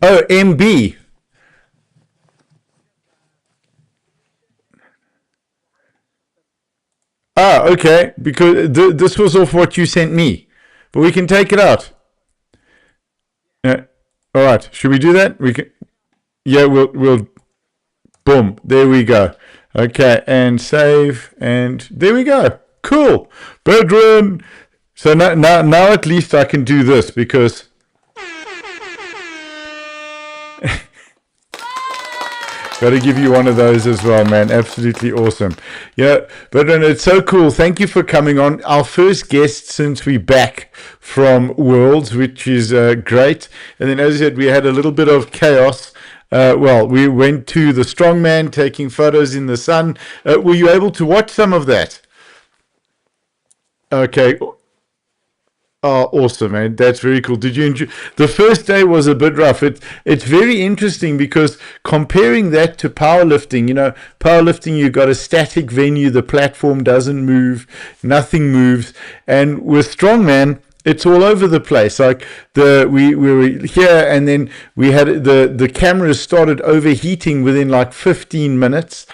Oh, MB. Ah, okay. Because this was off what you sent me, but we can take it out. Yeah. All right. Should we do that? We can. Yeah. We'll. Boom. There we go. Okay. And save. And there we go. Cool. Badrun. So now at least I can do this because got to give you one of those as well, man. Absolutely awesome. Yeah, but it's so cool. Thank you for coming on. Our first guest since we back from Worlds, which is great. And then, as I said, we had a little bit of chaos. Well, we went to the strongman taking photos in the sun. Were you able to watch some of that? Okay. Oh, awesome, man. That's very cool. Did you enjoy? The first day was a bit rough. It's very interesting because comparing that to powerlifting, powerlifting, you've got a static venue, the platform doesn't move, nothing moves. And with strongman, it's all over the place. Like we were here, and then we had the cameras started overheating within like 15 minutes.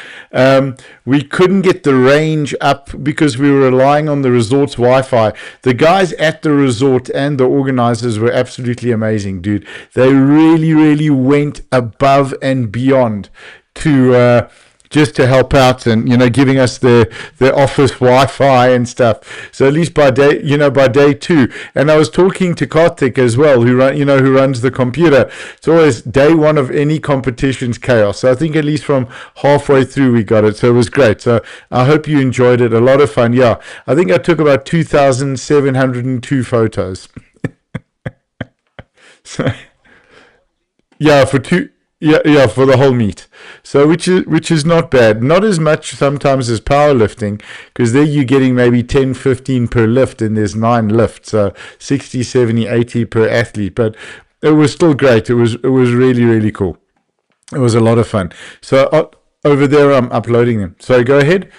We couldn't get the range up because we were relying on the resort's Wi-Fi. The guys at the resort and the organizers were absolutely amazing, dude. They really, really went above and beyond to just to help out and giving us their office Wi-Fi and stuff. So at least by day two, and I was talking to Karthik as well, who runs the computer. It's always day one of any competition's chaos. So I think at least from halfway through we got it. So it was great. So I hope you enjoyed it. A lot of fun. Yeah, I think I took about 2,702 photos. So yeah, for two. Yeah, for the whole meet. So which is not bad. Not as much sometimes as powerlifting, because there you're getting maybe 10, 15 per lift, and there's 9 lifts, so 60, 70, 80 per athlete. But it was still great. It was really, really cool. It was a lot of fun. So over there, I'm uploading them. So go ahead.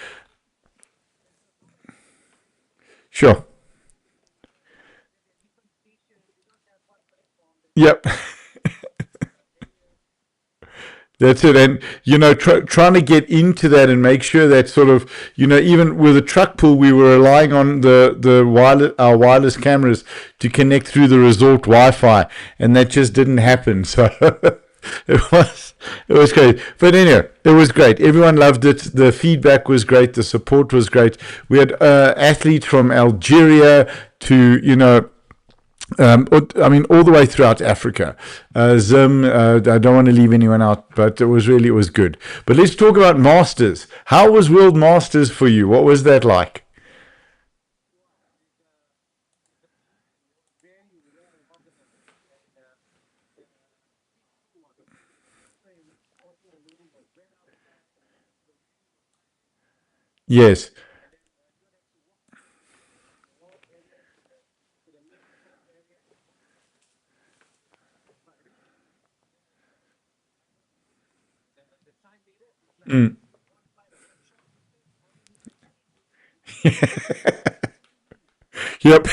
Sure. Yep. That's it. And, trying to get into that and make sure that sort of, even with the truck pull, we were relying on our wireless cameras to connect through the resort Wi-Fi, and that just didn't happen. So it was great. But anyway, it was great. Everyone loved it. The feedback was great. The support was great. We had athletes from Algeria to, I mean, all the way throughout Africa. Zim, I don't want to leave anyone out, but it was good. But let's talk about Masters. How was World Masters for you? What was that like? Yes. Mm. Yep.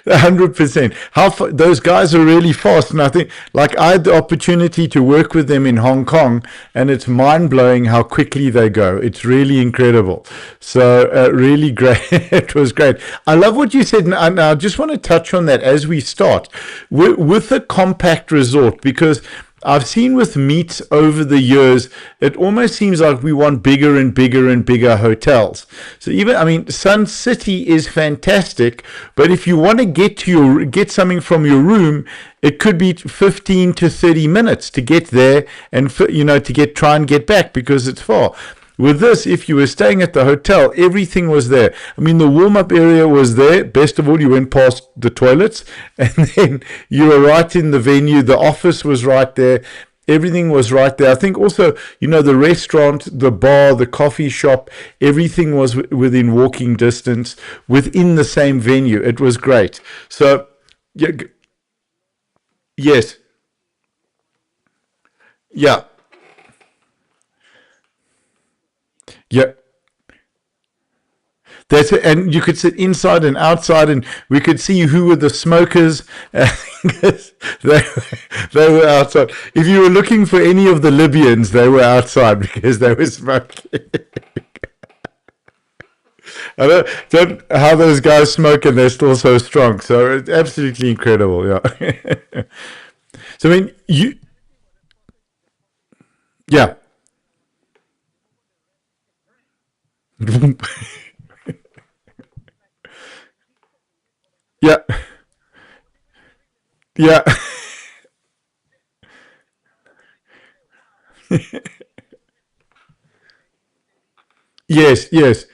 100%. Those guys are really fast, and I think, like, I had the opportunity to work with them in Hong Kong, and it's mind blowing how quickly they go. It's really incredible. So really great. It was great. I love what you said, and I just want to touch on that as we start with the compact resort, because I've seen with meets over the years, it almost seems like we want bigger and bigger and bigger hotels. So even, I mean, Sun City is fantastic, but if you want to get something from your room, it could be 15 to 30 minutes to get there and try and get back because it's far. With this, if you were staying at the hotel, everything was there. I mean, the warm-up area was there. Best of all, you went past the toilets, and then you were right in the venue. The office was right there. Everything was right there. I think also, the restaurant, the bar, the coffee shop, everything was within walking distance, within the same venue. It was great. So, yeah, yes, yeah, yeah. That's it. And you could sit inside and outside, and we could see who were the smokers. they, they were outside. If you were looking for any of the Libyans, they were outside because they were smoking. I don't how those guys smoke and they're still so strong. So it's absolutely incredible. Yeah. So I mean, yeah, yeah, yeah. Yes, yes.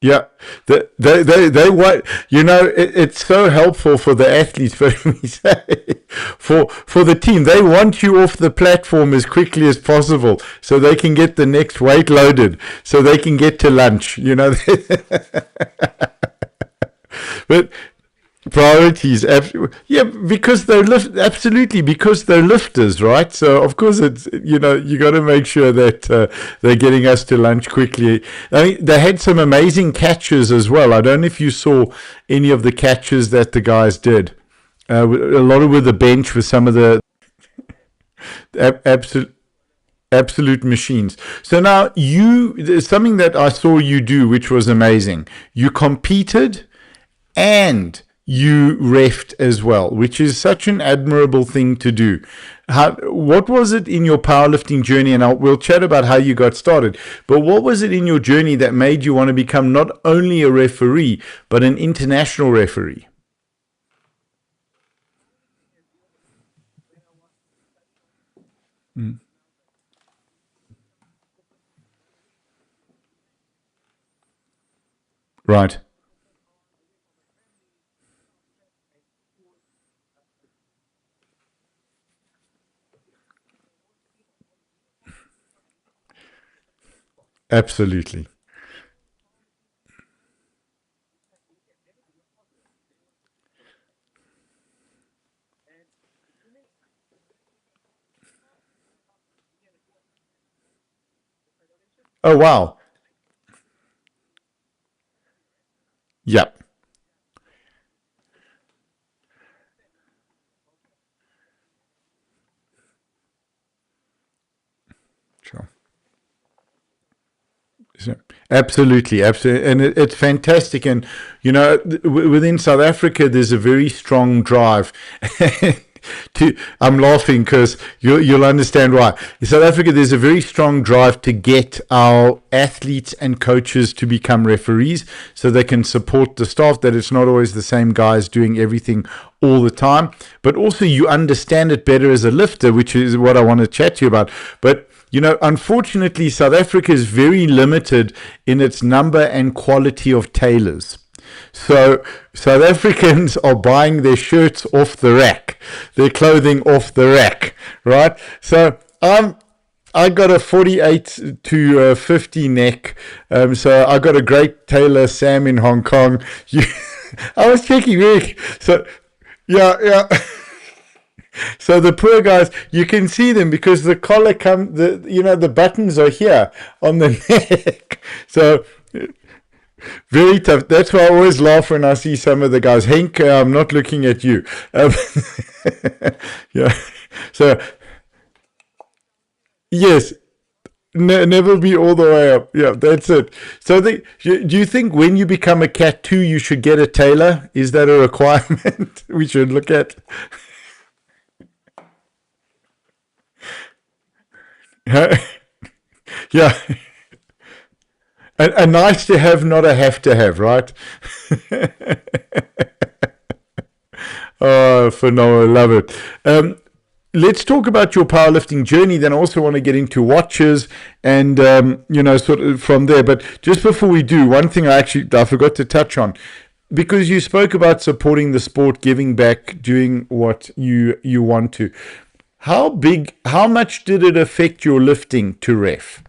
Yeah, they want, it's so helpful for the athletes, but we say for the team, they want you off the platform as quickly as possible so they can get the next weight loaded, so they can get to lunch, but priorities, yeah, because they're absolutely because they're lifters, right? So of course it's you got to make sure that they're getting us to lunch quickly. I mean, they had some amazing catches as well. I don't know if you saw any of the catches that the guys did. A lot of with the bench with some of the absolute absolute machines. So now there's something that I saw you do, which was amazing. You competed and you refed as well, which is such an admirable thing to do. What was it in your powerlifting journey? And we'll chat about how you got started. But what was it in your journey that made you want to become not only a referee, but an international referee? Right. Absolutely. Oh, wow. Yeah. Sure. So, absolutely, absolutely, and it's fantastic. And within South Africa, there's a very strong drive. I'm laughing because you'll understand why. In South Africa, there's a very strong drive to get our athletes and coaches to become referees, so they can support the staff. That it's not always the same guys doing everything all the time, but also you understand it better as a lifter, which is what I want to chat to you about. But unfortunately, South Africa is very limited in its number and quality of tailors. So South Africans are buying their shirts off the rack, their clothing off the rack, right? So I got a 48 to 50 neck. So I got a great tailor, Sam in Hong Kong. I was checking, Rick. So yeah, yeah. So the poor guys, you can see them because the collar the buttons are here on the neck. So very tough. That's why I always laugh when I see some of the guys. Henk, I'm not looking at you. Yeah. So yes, never be all the way up. Yeah, that's it. So do you think when you become a cat too, you should get a tailor? Is that a requirement we should look at? Yeah. A nice to have, not a have to have, right? Oh, phenomenal. Love it. Let's talk about your powerlifting journey. Then I also want to get into watches and, sort of from there. But just before we do, one thing I forgot to touch on, because you spoke about supporting the sport, giving back, doing what you want to. How much did it affect your lifting to ref?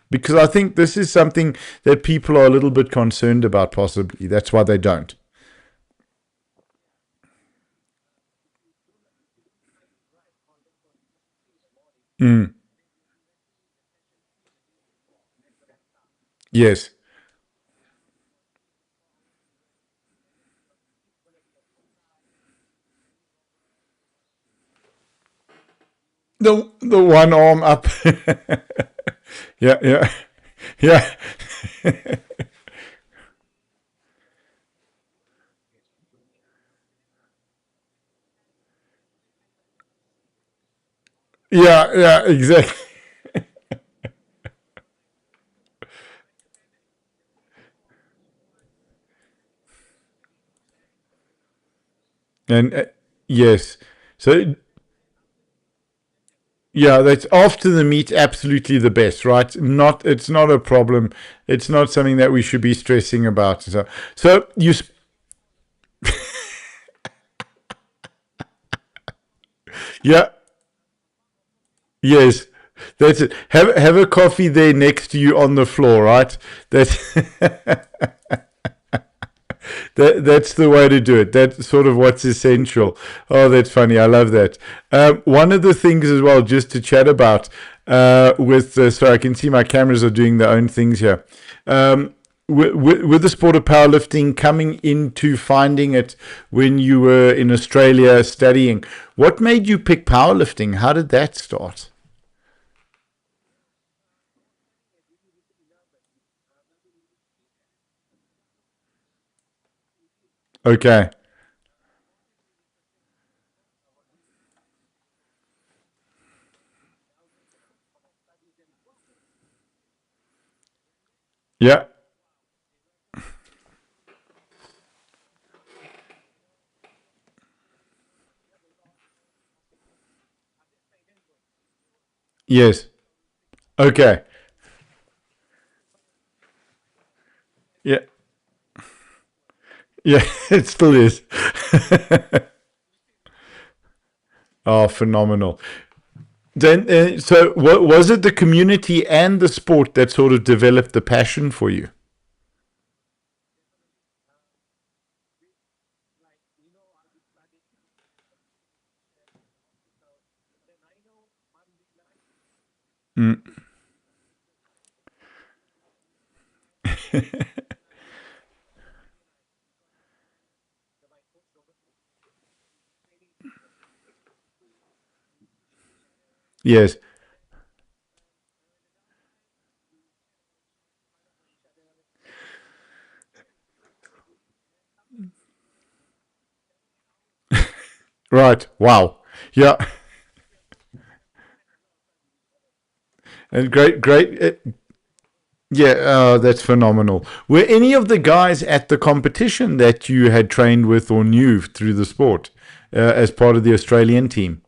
Because I think this is something that people are a little bit concerned about, possibly. That's why they don't. Mm, yes. The one arm up. Yeah, yeah, yeah, yeah, yeah, exactly. And yes, so yeah, that's after the meet, absolutely the best, right? Not, it's not a problem. It's not something that we should be stressing about. So you, yeah, yes, that's it. Have a coffee there next to you on the floor, right? That's that's the way to do it. That's sort of what's essential. Oh, that's funny. I love that. One of the things as well, just to chat about, with sorry, I can see my cameras are doing their own things here. With the sport of powerlifting, coming into finding it when you were in Australia studying, what made you pick powerlifting? How did that start? Okay. Yeah. Yes. Okay. Yeah. Yeah. It still is. Oh, phenomenal. Then, so what was it? The community and the sport that sort of developed the passion for you? Mm. Yes. Right. Wow. Yeah. And great, great. Yeah. That's phenomenal. Were any of the guys at the competition that you had trained with or knew through the sport as part of the Australian team?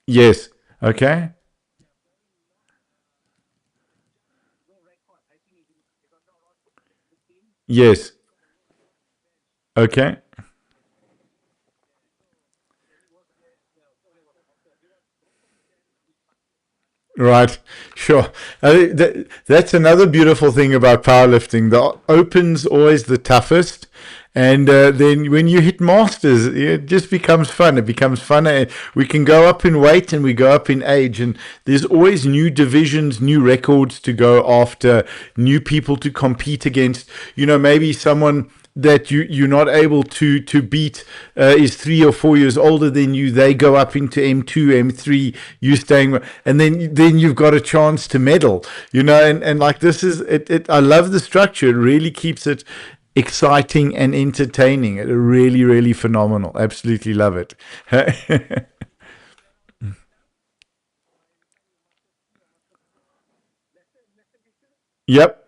Yes. Okay. Yes. Okay. Right, sure. That's another beautiful thing about powerlifting. The open's always the toughest, and then when you hit masters, it just becomes fun. It becomes funner. We can go up in weight and we go up in age, and there's always new divisions, new records to go after, new people to compete against. Maybe someone that you're not able to beat is 3 or 4 years older than you. They go up into M2, M3. You staying, and then you've got a chance to medal. And like this is it. I love the structure. It really keeps it exciting and entertaining. It really, really phenomenal. Absolutely love it. Yep.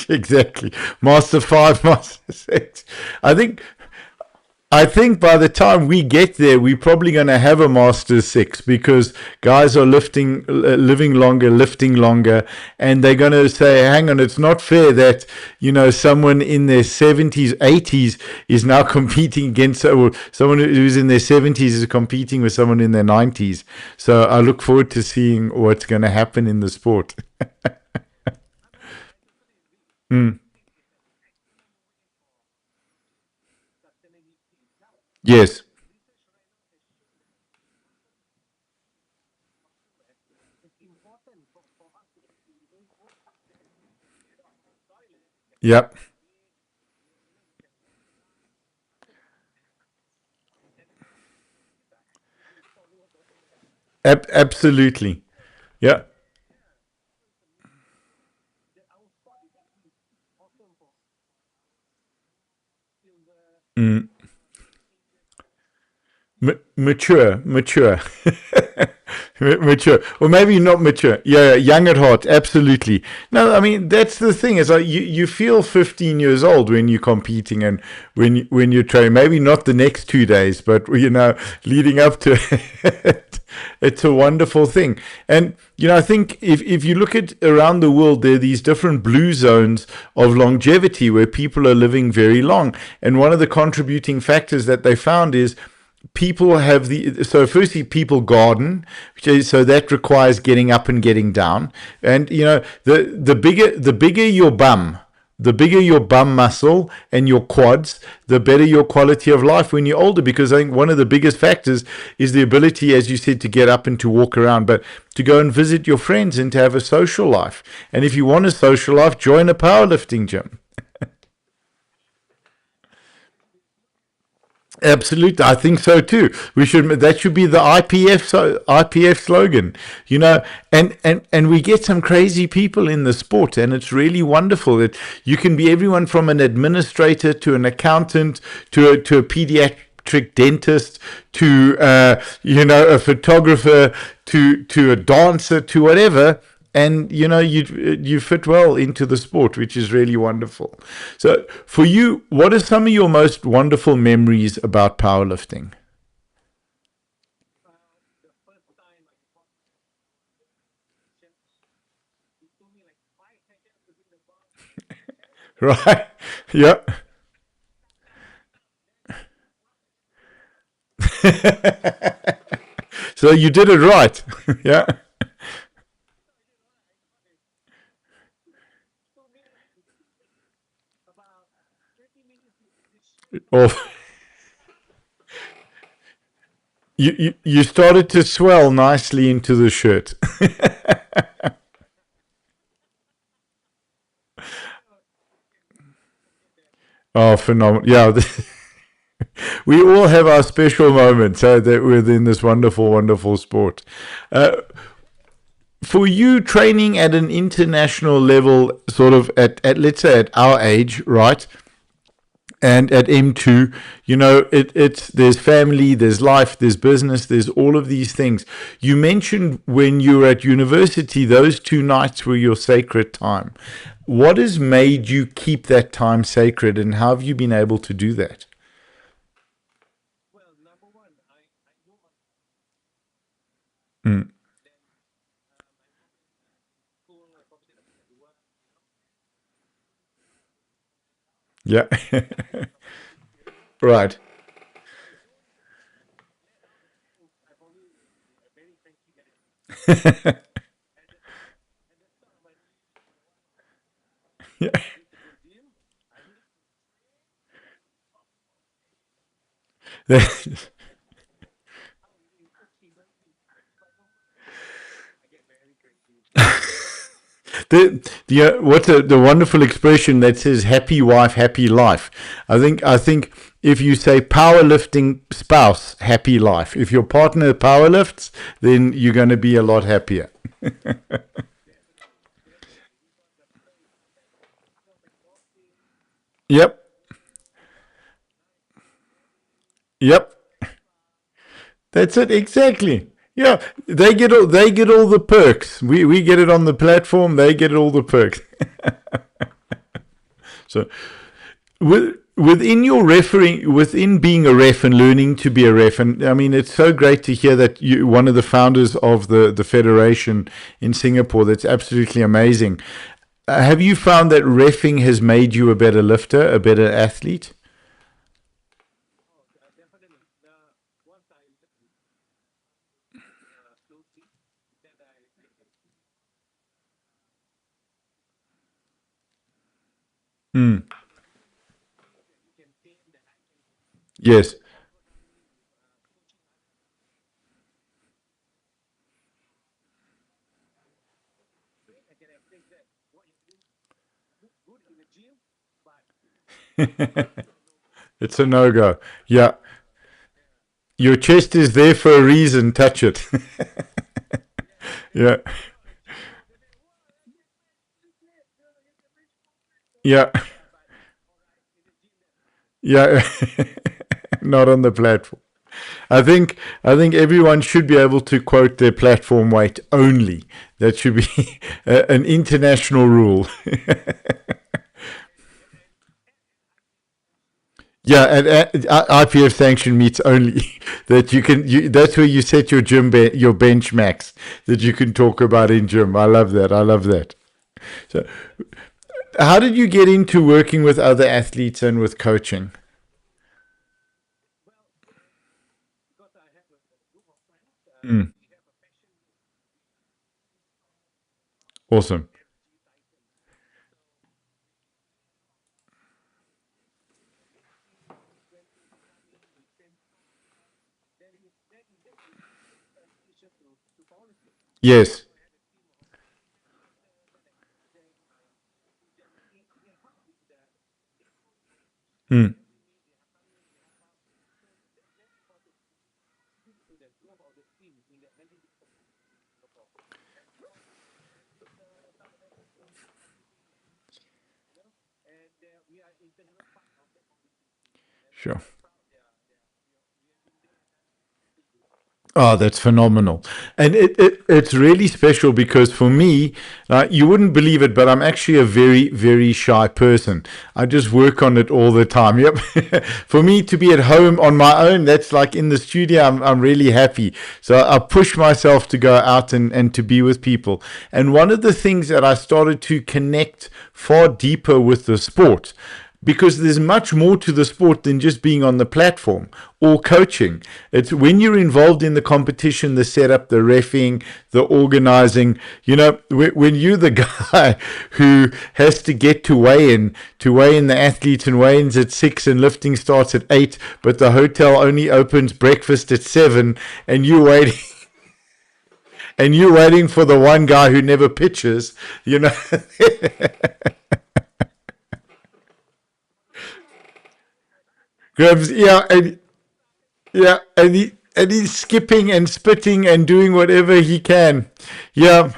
Exactly. Master 5, Master 6. I think I think by the time we get there, we're probably going to have a Masters 6 because guys are living longer, lifting longer, and they're going to say, hang on, it's not fair that, someone in their 70s, 80s is now competing against, or someone who's in their 70s is competing with someone in their 90s. So I look forward to seeing what's going to happen in the sport. Mm. Yes. Yep. Absolutely. Yeah. Mm. Mature. Mature, or maybe not mature. Yeah, young at heart. Absolutely. No, I mean that's the thing. Is like you feel 15 years old when you're competing and when you're training. Maybe not the next 2 days, but leading up to it, it's a wonderful thing. And I think if you look at around the world, there are these different blue zones of longevity where people are living very long. And one of the contributing factors that they found is people have so firstly people garden, so that requires getting up and getting down. And the bigger your bum, the bigger your bum muscle and your quads, the better your quality of life when you're older, because I think one of the biggest factors is the ability, as you said, to get up and to walk around, but to go and visit your friends and to have a social life. And if you want a social life, join a powerlifting gym. Absolutely, I think so too. That should be the IPF slogan, and we get some crazy people in the sport, and it's really wonderful that you can be everyone from an administrator to an accountant to a pediatric dentist to a photographer to a dancer to whatever, and you fit well into the sport, which is really wonderful. So for you, what are some of your most wonderful memories about powerlifting? Right. Yeah. So you did it right. Yeah. Or you started to swell nicely into the shirt. Oh, phenomenal. Yeah. We all have our special moments that within this wonderful, wonderful sport. Uh, for you, training at an international level, sort of at let's say at our age, right? And at M2, it's there's family, there's life, there's business, there's all of these things. You mentioned when you were at university, those 2 nights were your sacred time. What has made you keep that time sacred, and how have you been able to do that? Mm. Yeah. Right. Yeah. What's the wonderful expression that says "happy wife, happy life"? I think if you say powerlifting spouse, happy life. If your partner powerlifts, then you're going to be a lot happier. Yep. Yep. That's it exactly. Yeah, they get all the perks. We get it on the platform. They get all the perks. So within your refereeing, within being a ref and learning to be a ref, and I mean, it's so great to hear that you one of the founders of the federation in Singapore. That's absolutely amazing. Have you found that refing has made you a better lifter, a better athlete? Mm. Yes. It's a no go. Yeah. Your chest is there for a reason. Touch it. Yeah. Yeah. Yeah. Not on the platform. I think everyone should be able to quote their platform weight only. That should be an international rule. Yeah, and IPF sanction meets only that you can. That's where you set your your benchmarks that you can talk about in gym. I love that. I love that. So, how did you get into working with other athletes and with coaching? Mm, awesome. Yes. Mm, sure. Oh, that's phenomenal. And it's really special because for me, you wouldn't believe it, but I'm actually a very, very shy person. I just work on it all the time. Yep. For me to be at home on my own, that's like in the studio, I'm really happy. So I push myself to go out and to be with people. And one of the things that I started to connect far deeper with the sport because there's much more to the sport than just being on the platform or coaching. It's when you're involved in the competition, the setup, the refing, the organizing. You know, when you're the guy who has to get to weigh in the athletes and weigh-ins at 6 and lifting starts at 8, but the hotel only opens breakfast at 7, and you're waiting. And you're waiting for the one guy who never pitches, you know. Grabs, yeah, and he's skipping and spitting and doing whatever he can. Yeah,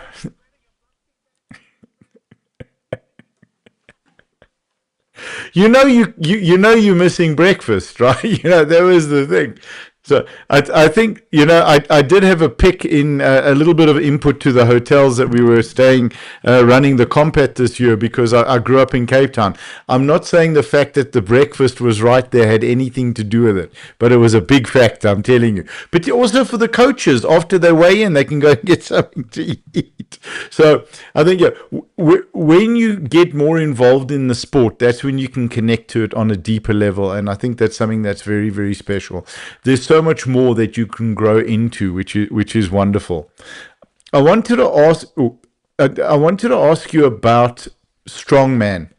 you know you're missing breakfast, right? That was the thing. So I think I did have a pick in a little bit of input to the hotels that we were staying running the compat this year because I grew up in Cape Town. I'm not saying the fact that the breakfast was right there had anything to do with it, but it was a big factor. I'm telling you. But also for the coaches, after they weigh in, they can go and get something to eat. So I think yeah, when you get more involved in the sport, that's when you can connect to it on a deeper level, and I think that's something that's very, very special. There's so much more that you can grow into, which is wonderful. I wanted to ask, I wanted to ask you about strongman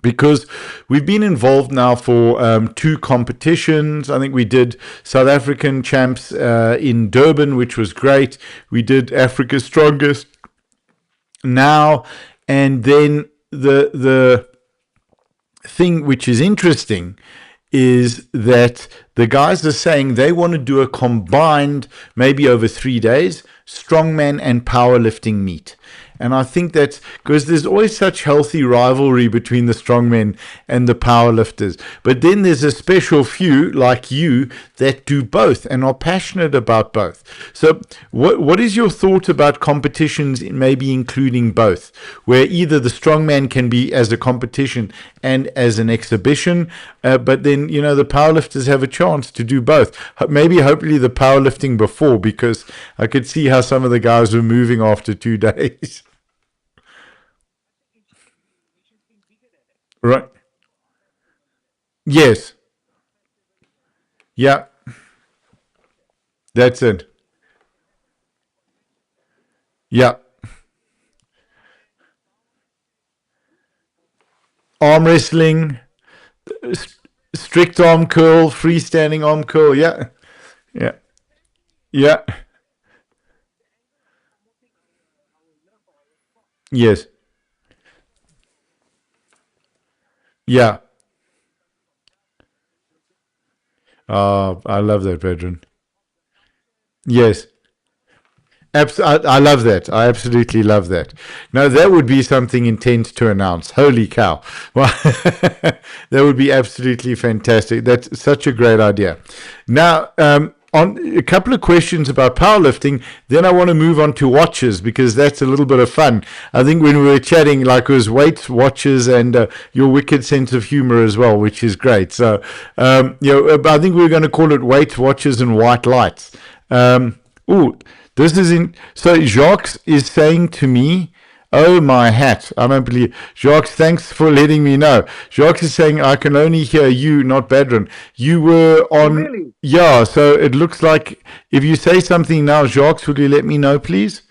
because we've been involved now for two competitions. I think we did South African champs in Durban, which was great. We did Africa's Strongest now, and then the thing which is interesting is that the guys are saying they want to do a combined, maybe over 3 days, strongman and powerlifting meet. And I think that's because there's always such healthy rivalry between the strongmen and the powerlifters. But then there's a special few like you that do both and are passionate about both. So, what is your thought about competitions, maybe including both, where either the strongman can be as a competition and as an exhibition, but then the powerlifters have a chance to do both. Maybe, hopefully, the powerlifting before, because I could see how some of the guys were moving after 2 days. Right. Yes. Yeah. That's it. Yeah. Arm wrestling, strict arm curl, freestanding arm curl. Yeah. Yeah. Yeah. Yes. Yeah. I love that, Badrun. Yes. I love that. I absolutely love that. Now, that would be something intense to announce. Holy cow. Well, that would be absolutely fantastic. That's such a great idea. Now, on a couple of questions about powerlifting, then I want to move on to watches because that's a little bit of fun. I think when we were chatting, like it was weights, watches, and your wicked sense of humor as well, which is great. So, I think we we're going to call it weights, watches, and white lights. Oh, this is in. So Jacques is saying to me, "Oh my hat! I don't believe." Jacques, thanks for letting me know. Jacques is saying, "I can only hear you, not Badrun. You were Oh, on." really? Yeah. So it looks like if you say something now, Jacques, would you let me know, please?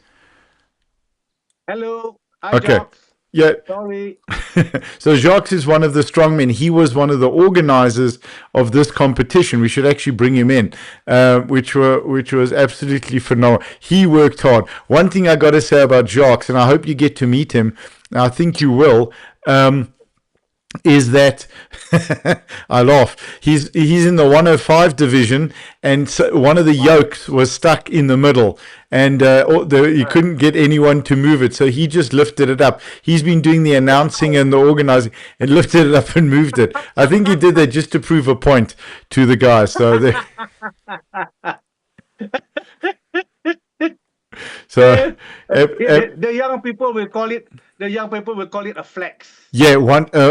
Hello. Hi, Okay. Jocks. Yeah. Sorry. So Jacques is one of the strongmen. He was one of the organizers of this competition. We should actually bring him in, which was absolutely phenomenal. He worked hard. One thing I got to say about Jacques, and I hope you get to meet him. I think you will. Is that I laugh. He's in the 105 division, and so one of the Wow. yokes was stuck in the middle, and he Uh, couldn't get anyone to move it. So he just lifted it up. He's been doing the announcing and the organizing, and lifted it up and moved it. I think he did that just to prove a point to the guys. So the, the young people will call it. The young people will call it a flex. yeah,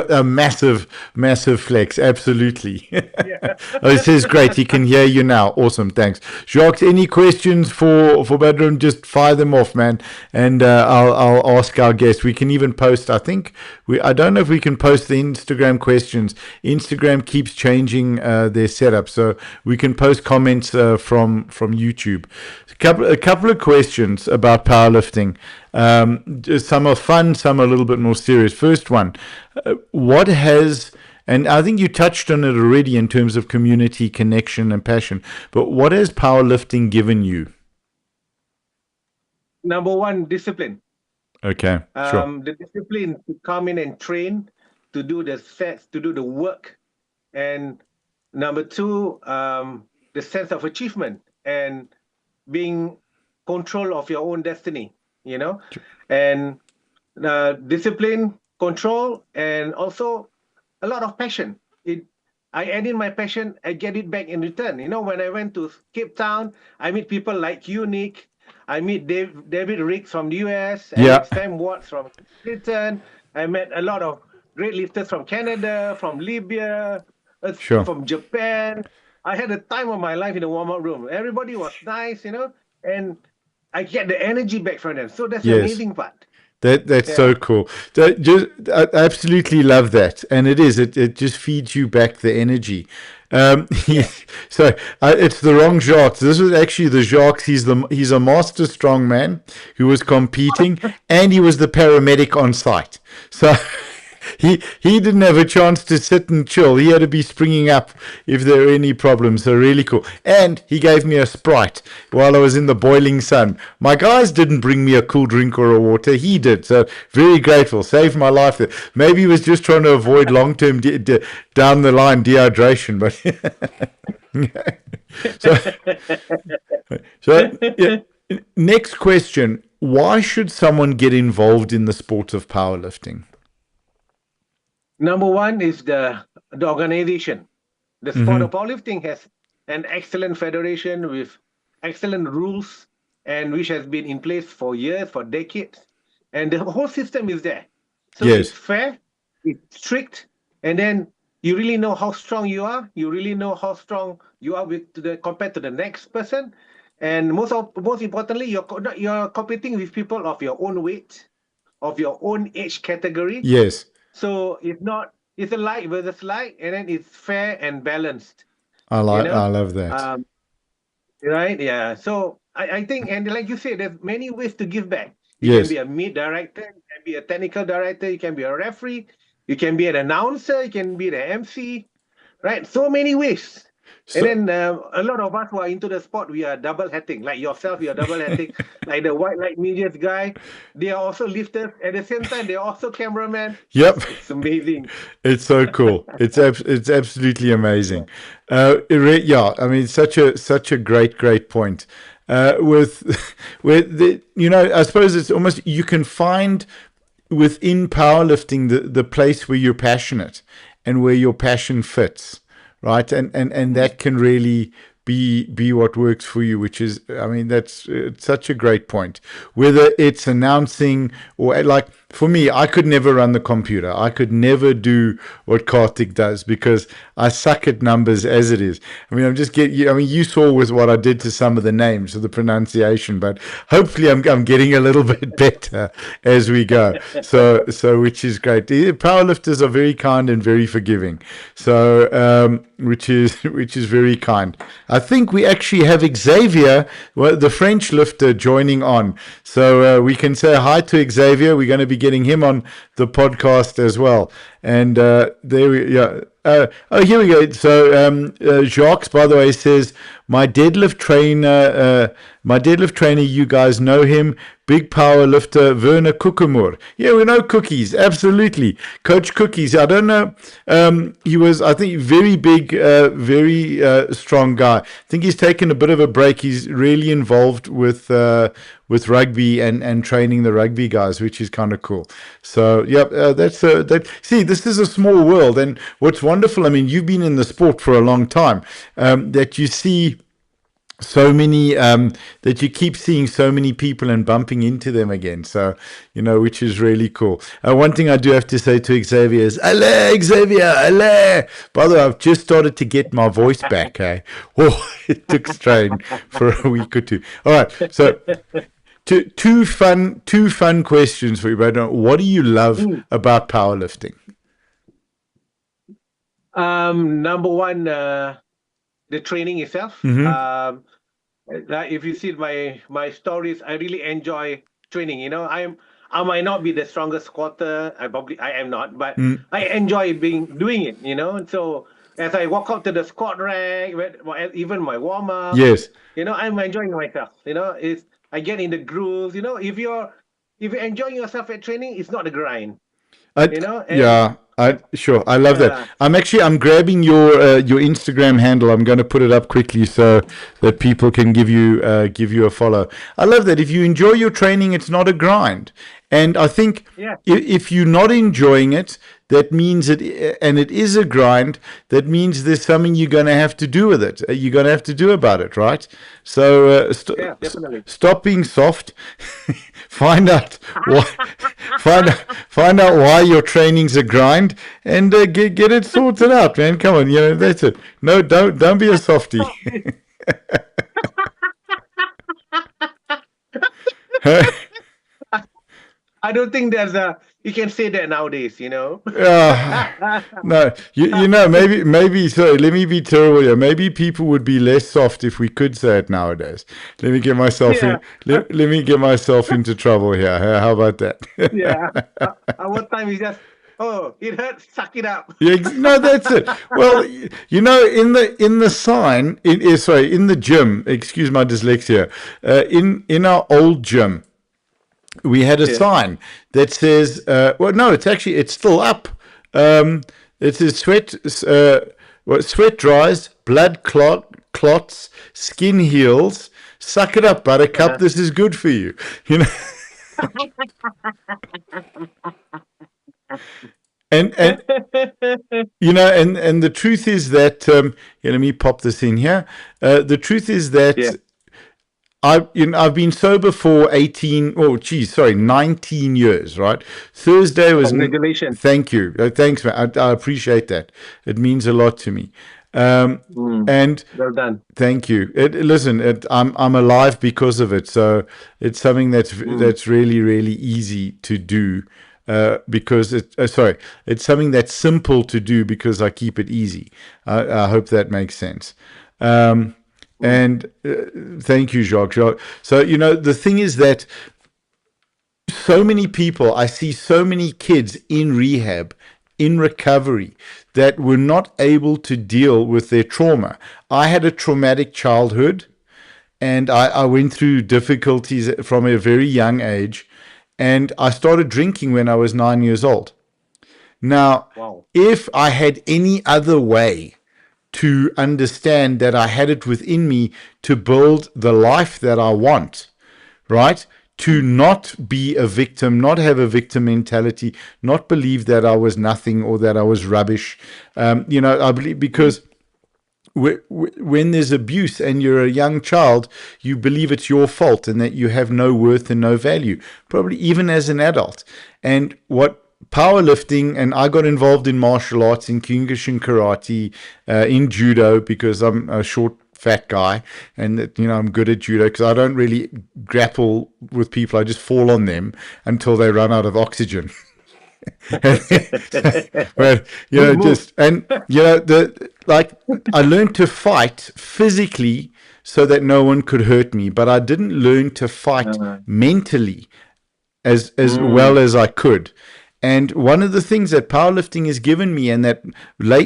a massive, massive flex. Absolutely. Yeah. Oh, it says great. He can hear you now. Awesome. Thanks, Jacques. Any questions for Badrun? Just fire them off, man, and I'll ask our guests. We can even post. I think I don't know if we can post the Instagram questions. Instagram keeps changing their setup, so we can post comments from YouTube. A couple of questions about powerlifting. Some are fun, some are a little bit more serious. First one, what has, and I think you touched on it already in terms of community connection and passion, but what has powerlifting given you? Number one, discipline. Okay, sure. The discipline to come in and train, to do the sets, to do the work, and number two, the sense of achievement and being control of your own destiny. You know, and discipline, control, and also a lot of passion. I add in my passion, I get it back in return. You know, when I went to Cape Town, I meet people like you, Nick. I meet David Riggs from the US. I Yeah, met Sam Watts from Britain. I met a lot of great lifters from Canada, from Libya, sure. from Japan. I had the time of my life in the warm-up room. Everybody was nice, and I get the energy back from them. So that's the Yes. amazing part. That's Yeah. so cool. I absolutely love that, and it just feeds you back the energy. Yeah. So it's the wrong Jacques. This was actually the Jacques. He's a master strongman who was competing, and he was the paramedic on site. So he didn't have a chance to sit and chill. He had to be springing up if there were any problems. So really cool. And he gave me a Sprite while I was in the boiling sun. My guys didn't bring me a cool drink or a water. He did. So very grateful. Saved my life there. Maybe he was just trying to avoid long-term down the line dehydration. But so yeah. Next question. Why should someone get involved in the sport of powerlifting? Number one is the organization. The sport of Mm-hmm. powerlifting has an excellent federation with excellent rules and which has been in place for years, for decades. And the whole system is there. So it's Yes. fair, it's strict, and then you really know how strong you are. You really know how strong you are compared to the next person. And most importantly, you're competing with people of your own weight, of your own age category. Yes. So it's not, it's a light versus light, and then it's fair and balanced, you I know? love that. Um, right? Yeah. So I think, and like you said, there's many ways to give back. You can Yes. be a meet director, you can be a technical director, you can be a referee, you can be an announcer, you can be the MC, right? So many ways. And So, then a lot of us who are into the sport, we are double hatting. Like yourself, you are double hatting. Like the white light media's guy, they are also lifters. At the same time, they are also cameraman. yep. It's amazing. It's so cool. It's absolutely Yeah. amazing. Yeah, I mean, such a great point. With with the, I suppose it's almost, you can find within powerlifting the place where you're passionate and where your passion fits, right? And Mm. that can really be what works for you, which is, I mean, that's such a great point. Whether it's announcing or, like, for me, I could never run the computer. I could never do what Karthik does because I suck at numbers as it is. I mean, I mean, you saw with what I did to some of the names of the pronunciation, but hopefully I'm getting a little bit better as we go. So which is great. The powerlifters are very kind and very forgiving. So which is very kind. I think we actually have Xavier, well, the French lifter, joining on. So we can say hi to Xavier. We're going to be getting him on the podcast as well. And there we, yeah. Here we go. So Jacques, by the way, says my deadlift trainer. You guys know him, big power lifter Werner Kukumur. Yeah, we know Cookies, absolutely, Coach Cookies. I don't know. He was, I think, very big, very strong guy. I think he's taken a bit of a break. He's really involved with rugby and training the rugby guys, which is kind of cool. So, yeah, that's that. See, this is a small world, and what's wonderful, I mean, you've been in the sport for a long time, that you see so many, that you keep seeing so many people and bumping into them again. So, which is really cool. One thing I do have to say to Xavier is, allez, Xavier, allez. By the way, I've just started to get my voice back. Eh? Oh, it took strain for a week or two. All right. So, two fun questions for you, Badrun. What do you love Mm. about powerlifting? Number one, the training itself. Mm-hmm. Like if you see my stories, I really enjoy training. I might not be the strongest squatter. I am not, but Mm, I enjoy doing it. So as I walk out to the squat rack, even my warm up, yes. I'm enjoying myself. It's I get in the groove. If you're enjoying yourself at training, it's not a grind. I, And yeah, sure. I love that. yeah, I'm grabbing your Instagram handle. I'm going to put it up quickly so that people can give you a follow. I love that. If you enjoy your training, it's not a grind. And I think yeah, if you're not enjoying it, that means and it is a grind. That means there's something you're going to have to do with it. You're going to have to do about it, right? So yeah, definitely. stop being soft. find out why. Find out why your training's a grind, and get it sorted out, man. Come on, that's it. No, don't be a softie. I don't think you can say that nowadays. No, maybe. Sorry, let me be terrible here. Maybe people would be less soft if we could say it nowadays. Let me get myself Yeah, in. Let me get myself into trouble here. How about yeah. that? Our time is just, oh, it hurts, suck it up. Yeah, no, that's it. Well, in the sign, sorry, in the gym. Excuse my dyslexia. In our old gym, we had a Yeah. sign that says, well, no, it's still up. It says sweat dries, blood clots, skin heals. Suck it up, Buttercup. Uh-huh. This is good for you. You know, and and the truth is that let me pop this in here. The truth is Yeah. that I've been sober for 18, oh geez, sorry, 19 years, right? Thursday was Congratulations. thank you. Thanks, man. I appreciate that. It means a lot to me. Mm. And Well done. thank you. Listen, I'm alive because of it. So it's something Mm. that's really really easy to do. Because it's something that's simple to do because I keep it easy. I hope that makes sense. Um, Mm. and thank you, Jacques. So, the thing is that so many people, I see so many kids in rehab in recovery that were not able to deal with their trauma. I had a traumatic childhood, and I went through difficulties from a very young age, and I started drinking when I was 9 years old. Now, Wow. if I had any other way to understand that I had it within me to build the life that I want, right? To not be a victim, not have a victim mentality, not believe that I was nothing or that I was rubbish. I believe because when there's abuse and you're a young child, you believe it's your fault and that you have no worth and no value, probably even as an adult. And what powerlifting, and I got involved in martial arts, in Kyokushin karate, in judo, because I'm a short, fat guy, and I'm good at judo because I don't really grapple with people. I just fall on them until they run out of oxygen. But Good move. I learned to fight physically so that no one could hurt me, but I didn't learn to fight Uh, mentally as well mm, as I could. And one of the things that powerlifting has given me, and that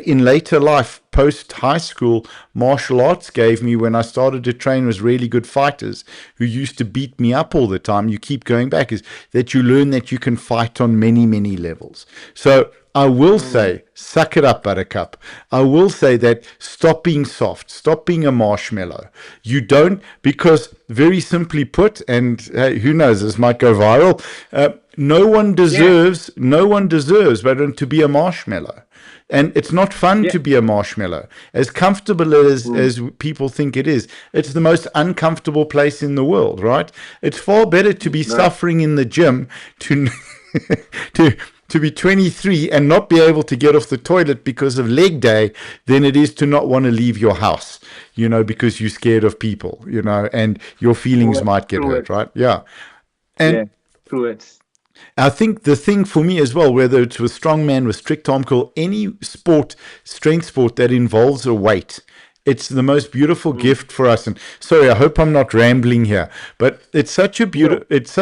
in later life, post high school, martial arts gave me when I started to train with really good fighters who used to beat me up all the time, you keep going back, is that you learn that you can fight on many, many levels. So I will mm. say, suck it up, Buttercup. I will say that stop being soft, stop being a marshmallow. You don't, because very simply put, and hey, who knows, this might go viral. Yeah, No one deserves, but to be a marshmallow. And it's not fun yeah. to be a marshmallow. As comfortable as, Mm, as people think it is, it's the most uncomfortable place in the world, right? It's far better to be right. suffering in the gym to to to be 23 and not be able to get off the toilet because of leg day than it is to not want to leave your house, because you're scared of people, and your feelings True, might get true hurt, words. right? Yeah. And Yeah, true words. I think the thing for me as well, whether it's with strongman, with strict arm curl, any sport, strength sport that involves a weight, it's the most beautiful Mm. gift for us. And sorry, I hope I'm not rambling here, but No, it's such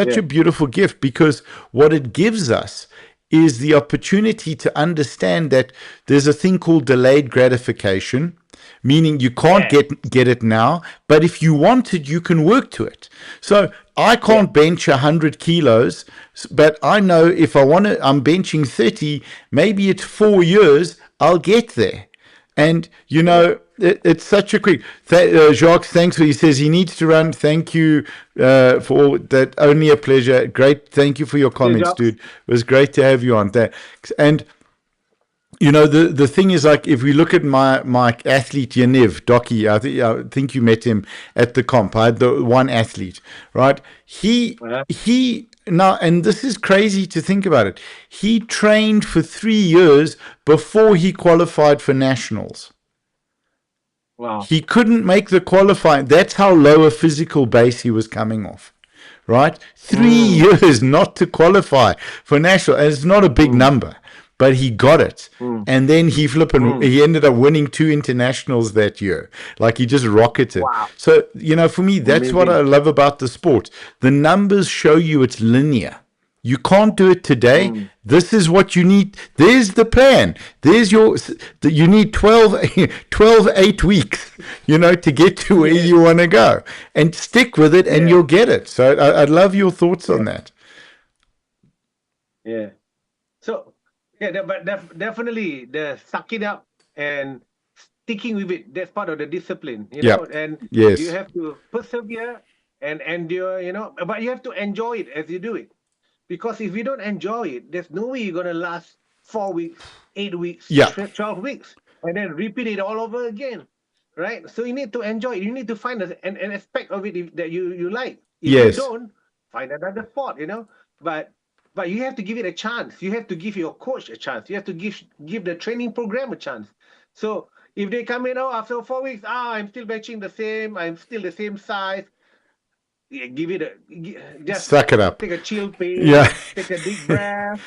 yeah, a beautiful gift, because what it gives us is the opportunity to understand that there's a thing called delayed gratification, meaning you can't yeah, get it now, but if you want it, you can work to it. So I yeah, can't bench 100 kilos, but I know if I want to, I'm benching 30, maybe it's 4 years, I'll get there. And yeah. it's such a quick. Jacques, thanks for. He says he needs to run. Thank you for all that. Only a pleasure. Great. Thank you for your Your comments, jobs. dude. It was great to have you on there. And the thing is, like, if we look at my athlete Yaniv Doki, I think you met him at the comp. I had the one athlete, right? Uh-huh. He now, and this is crazy to think about it. He trained for 3 years before he qualified for nationals. Wow. He couldn't make the qualifying. That's how low a physical base he was coming off, right? three Mm, years not to qualify for national. And it's not a big mm, number, but he got it. mm, And then mm. he ended up winning 2 internationals that year. Like, he just rocketed. Wow. So, for me, that's what I Amazing. love about the sport. The numbers show you it's linear. You can't do it today. Mm. This is what you need. There's the plan. You need 12 8 weeks, to get to where Yeah, you want to go, and stick with it and yeah, you'll get it. So I'd love your thoughts yeah, on that. yeah. So, yeah, definitely the sucking up and sticking with it. That's part of the discipline, Yeah. and you Yes. have to persevere and endure, but you have to enjoy it as you do it. Because if you don't enjoy it, there's no way you're going to last 4 weeks, 8 weeks, Yeah. 12 weeks, and then repeat it all over again. Right? So you need to enjoy it. You need to find an aspect of it that you like. If you Yes. don't, find another sport. But you have to give it a chance. You have to give your coach a chance. You have to give the training program a chance. So if they come in, after 4 weeks, I'm still benching the same, I'm still the same size, yeah, give it just Suck it up. take a chill pace, Yeah. take a deep breath,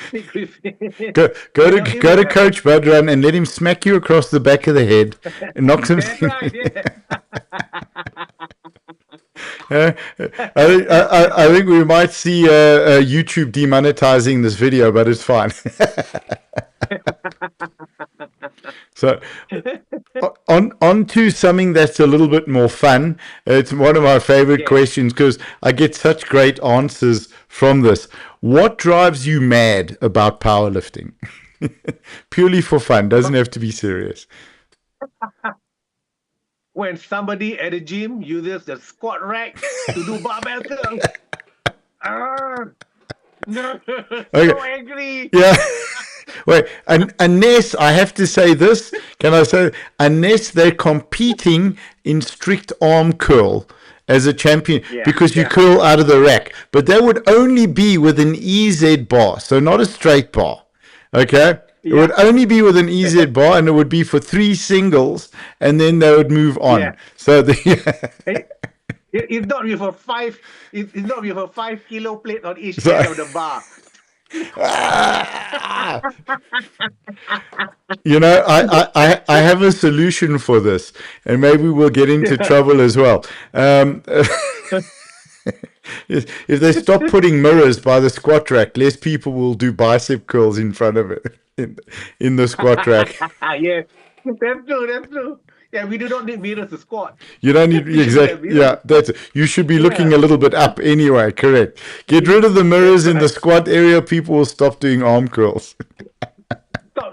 stick with it. Go go to It go will to happen. Coach Badrun and let him smack you across the back of the head and knock some. That's right. Yeah. I think we might see YouTube demonetizing this video, but it's fine. So on to something that's a little bit more fun. It's one of my favorite Yeah. questions because I get such great answers from this. What drives you mad about powerlifting? Purely for fun, doesn't have to be serious. When somebody at the gym uses the squat rack to do barbell curls. Ah, no, Okay, so angry. yeah. Wait, and unless I have to say this, can I say unless they're competing in strict arm curl as a champion Yeah, because you yeah, curl out of the rack, but that would only be with an EZ bar, so not a straight bar. Okay, it yeah, would only be with an EZ bar, and it would be for 3 singles, and then they would move yeah. on. So the It, it's not with a five. It's not with a 5 kilo plate on each so, end of the bar. ah, you know, I have a solution for this, and maybe we'll get into Yeah. trouble as well. If they stop putting mirrors by the squat rack, less people will do bicep curls in front of it in the squat rack. Yeah, that's true. That's true. Yeah, we do not need mirrors to squat. You don't need We should not exact. have mirrors. Yeah, that's it. You should be looking Yeah. a little bit up anyway. Correct. Get rid of the That's mirrors in the right. squat area. People will stop doing arm curls.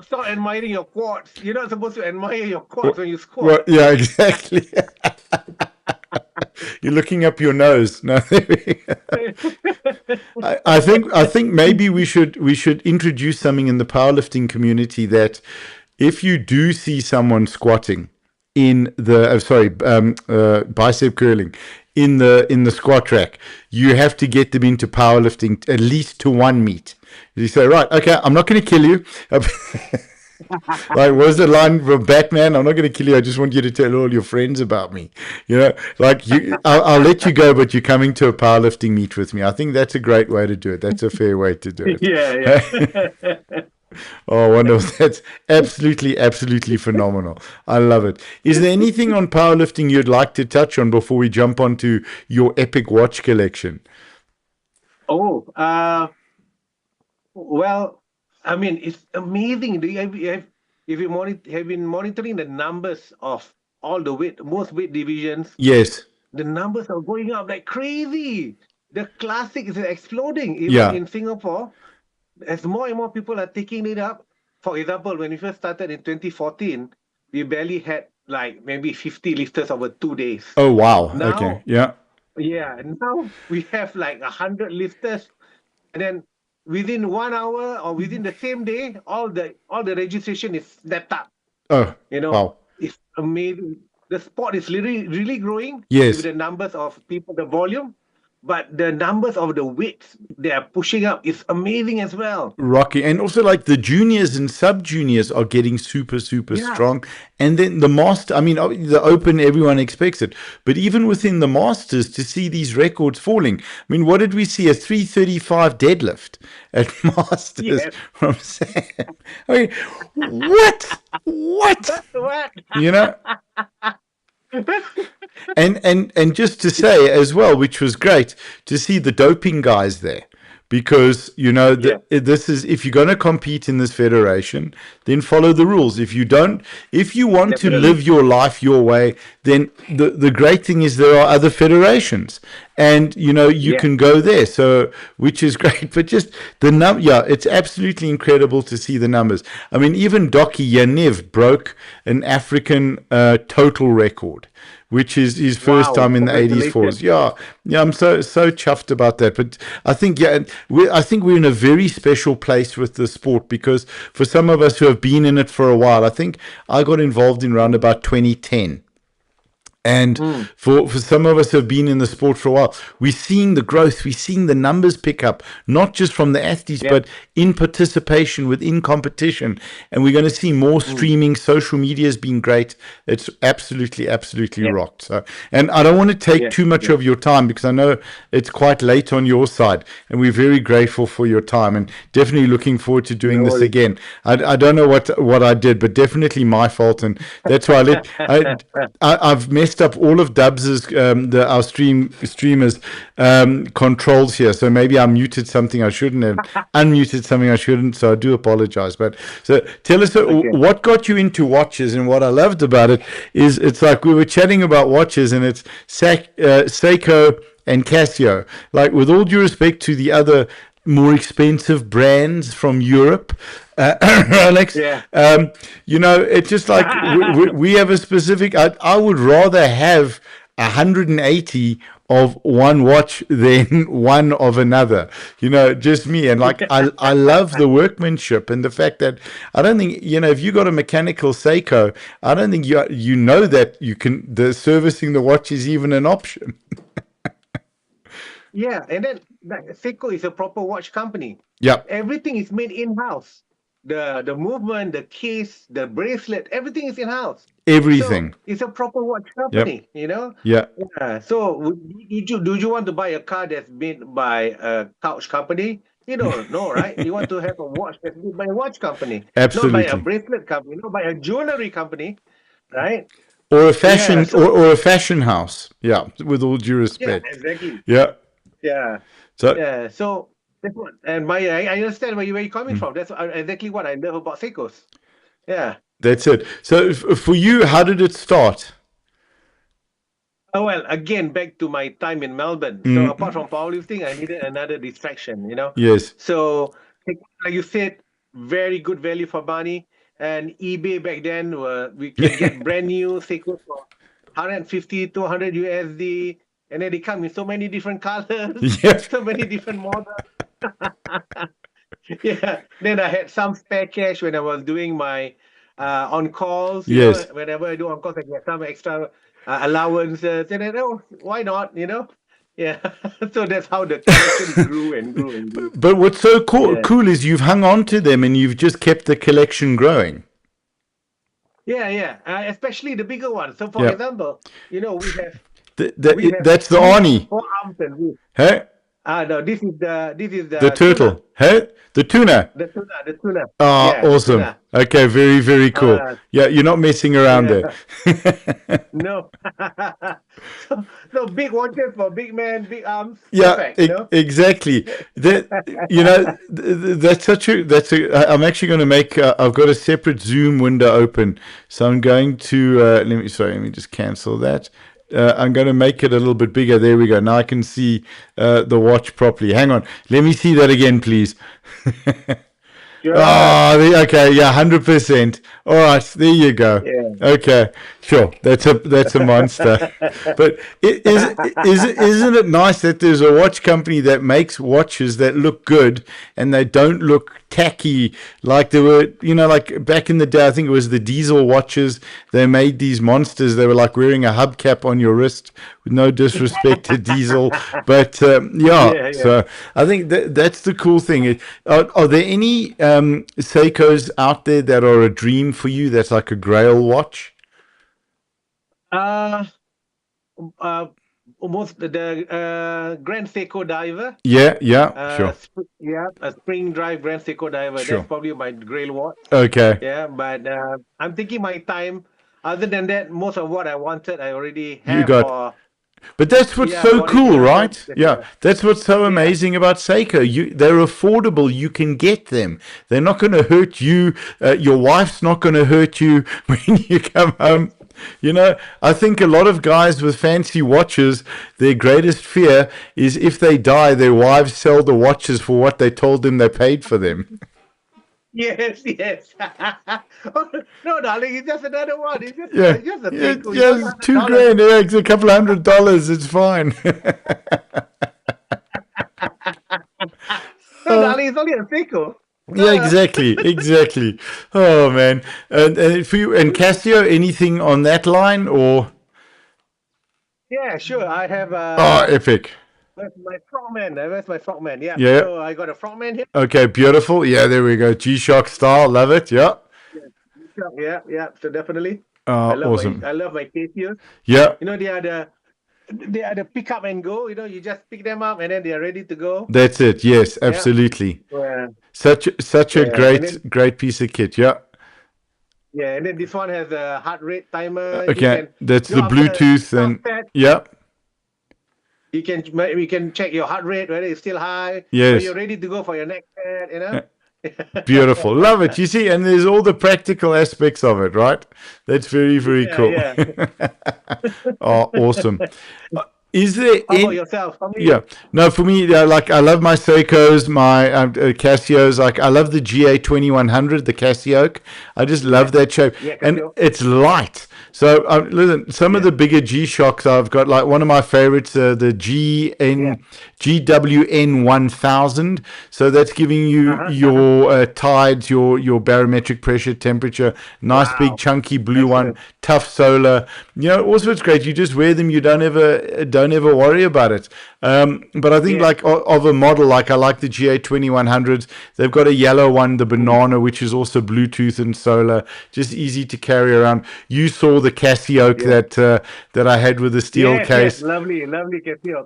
Stop admiring your quads. You're not supposed to admire your quads when you Well, squat. yeah, exactly. You're looking up your nose. No, I think maybe we should introduce something in the powerlifting community that if you do see someone squatting in the bicep curling in the squat rack, you have to get them into powerlifting at least to one meet. You say, right, okay, I'm not going to kill you. Like, what's the line from Batman? I'm not going to kill you. I just want you to tell all your friends about me. Like I'll let you go, but you're coming to a powerlifting meet with me. I think that's a great way to do it. That's a fair way to do Yeah, it. yeah. Oh, wonderful. That's absolutely, absolutely phenomenal. I love it. Is there anything on powerlifting you'd like to touch on before we jump onto your epic watch collection? Oh, well, I mean, it's amazing. Do you have if you have been monitoring the numbers of all the most weight divisions, Yes. the numbers are going up like crazy. The classic is exploding. Even Yeah. in Singapore, as more and more people are taking it up. For example, when we first started in 2014, we barely had like maybe 50 lifters over 2 days. Oh, wow. Okay. Now, Yeah. yeah, now we have like 100 lifters, and then within 1 hour or within the same day, all the registration is snapped up. Oh, You know, wow. it's amazing. The sport is really growing Yes. with the numbers of people, the volume, but the numbers of the weights they are pushing up is amazing as well. Rocky, and also like the juniors and sub juniors are getting super super Yeah, strong, and then the master, I mean, the open, everyone expects it, but even within the masters, to see these records falling, I mean, what did we see? A 335 deadlift at masters yes. from Sam. I mean, what What? you know and just to say as well, which was great to see the doping guys there, because Yeah, this is, if you're going to compete in this federation, then follow the rules. If you don't, if you want to definitely. live your life your way, then the great thing is there are other federations, and you Yeah, can go there. So, which is great. But just yeah, it's absolutely incredible to see the numbers. I mean, even Doki Yaniv broke an African total record, which is his first wow, time in the 80s congratulations. fours. Yeah, yeah, I'm so chuffed about that. But I think, yeah, I think we're in a very special place with the sport, because for some of us who have been in it for a while, I think I got involved in around about 2010. And Mm, for some of us who have been in the sport for a while, we're seeing the growth, we're seeing the numbers pick up, not just from the athletes, yeah, but in participation within competition. And we're going to see more mm, streaming. Social media has been great. It's absolutely, absolutely yeah, rocked. So, and I don't want to take yeah, too much yeah. of your time, because I know it's quite late on your side, and we're very grateful for your time, and definitely looking forward to doing No this worries. again. I don't know what I did, but definitely my fault, and that's why I've messed mixed up all of Dubs's our streamers controls here. So maybe I muted something I shouldn't have, unmuted something I shouldn't. So I do apologize. But so tell us Okay. what got you into watches, and what I loved about it is it's like we were chatting about watches, and it's Seiko and Casio. Like, with all due respect to the other more expensive brands from Europe, Alex, Yeah. it's just like we have a specific. I would rather have 180 of one watch than one of another. Just me. And like, I love the workmanship and the fact that I don't think, if you got a mechanical Seiko, I don't think that the servicing the watch is even an option. Yeah, and then Seiko is a proper watch company. Yep. Everything is made in-house. The movement, the case, the bracelet, everything is in-house. Everything. So it's a proper watch company, Yeah. Yeah. So do you want to buy a car that's made by a couch company? You don't know, right? You want to have a watch that's made by a watch company, not by a Absolutely. bracelet company, not by a jewelry company, right? Or a fashion, Yeah. So or a fashion house. Yeah. With all due yeah, respect. exactly. Yeah. Yeah. So Yeah. So that's what, and I understand where you're coming from. That's exactly what I love about Seikos. Yeah. that's it. So for you, how did it start? Oh, well, again, back to my time in Melbourne. So apart from powerlifting, I needed another distraction. Yes. So like you said, very good value for money. And eBay back then, we can get brand new Seikos for 150, 200 USD. And then they come in so many different colors, Yeah. so many different models. Yeah. Then I had some spare cash when I was doing my on calls. Yes. Whenever I do on calls, I get some extra allowances, and then why not? Yeah. So that's how the collection grew and grew and grew. But what's so Yeah. cool is you've hung on to them and you've just kept the collection growing. Yeah. Especially the bigger ones. So for Yeah. example, we have That's the three, Arnie. 4 arms and roof. Hey? No, this is the The turtle. tuna. Hey? The tuna. The tuna. Ah, Yeah, the awesome. tuna. Okay, very, very cool. Uh, Yeah, you're not messing around yeah. there. No. So big watches for big men, big arms. Yeah, Perfect. exactly. That's I'm actually going to make. I've got a separate Zoom window open, so I'm going to. Let me just cancel that. I'm going to make it a little bit bigger. There we go. Now I can see the watch properly. Hang on. Let me see that again, please. Sure. Okay, yeah, 100%. All right, there you go. Yeah. Okay, sure, that's a monster. But isn't it nice that there's a watch company that makes watches that look good and they don't look tacky like they were, like back in the day. I think it was the diesel watches. They made these monsters. They were like wearing a hubcap on your wrist. With no disrespect to diesel, but Yeah. So I think that's the cool thing. Are there any Seikos out there that are a dream for you? That's like a Grail watch. Uh, uh, Almost the Grand Seiko Diver. Yeah, sure. A spring drive Grand Seiko Diver. Sure. That's probably my grail watch. Okay. Yeah, but I'm thinking my time. Other than that, most of what I wanted, I already You have. got. But that's what's Yeah, so got it cool, in right? advance. Yeah, that's what's so amazing about Seiko. They're affordable. You can get them. They're not going to hurt you. Your wife's not going to hurt you when you come home. I think a lot of guys with fancy watches, their greatest fear is if they die, their wives sell the watches for what they told them they paid for them. Yes. Oh, no, darling, it's just another one. It's just, Yeah, just a yeah, Seiko. yeah, It's it's $2,000. Yeah, it's a couple $100. It's fine. No, darling, it's only a Seiko. Yeah, exactly. Oh man, and for you and Casio, anything on that line or? Yeah, sure. I have Oh, epic. where's my frogman? Where's my frogman? Yeah. Yeah. So I got a frogman here. Okay, beautiful. Yeah, there we go. G-Shock style, love it. Yeah. Yeah. So definitely, Awesome. I love my Casios. Yeah, They are the pick up and go. You just pick them up and then they are ready to go. that's it. Yes, absolutely. Yeah. Such a Yeah. And then great piece of kit. Yeah. Yeah, and then this one has a heart rate timer. You Okay, can, that's you the know, after Bluetooth and sunset, yeah, we can check your heart rate whether it's still high, when you're yes. ready to go for your next set. You Uh, know. Beautiful. Love it. You see, and there's all the practical aspects of it, right? That's very, very Yeah, cool. yeah. Oh, awesome. Is there How about any yourself? How yeah, many? no, for me, like I love my Seikos, my Casios. Like I love the GA 2100, the Casio. I just Yeah, love that shape, yeah, and Casio. it's light. So listen, some of Yeah, the bigger G Shocks I've got, like one of my favorites, the yeah. GWN 1000. So that's giving you Uh-huh, uh-huh. your tides, your barometric pressure, temperature. Nice big Wow, chunky blue one, excellent. tough solar. Also it's great. You just wear them. You don't ever worry about it. But I think Yeah. like of a model, like I like the GA 2100s. They've got a yellow one, the Mm. banana, which is also Bluetooth and solar, just easy to carry around. You saw the Casio Yeah. that I had with the steel Yes, yes. case. Lovely, lovely Casio.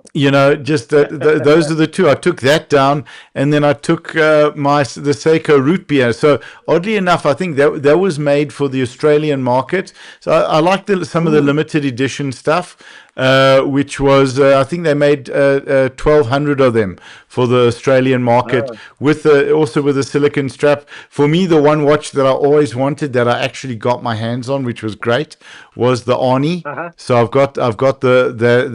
Just those are the two. I took that down, and then I took the Seiko root beer. So oddly enough, I think that was made for the Australian market. So I like some of the Mm. limited edition stuff, which was I think they made 1,200 of them for the Australian market Oh, with also with a silicon strap. For me, the one watch that I always wanted that I actually got my hands on, which was great, was the Arnie. uh-huh. So I've got the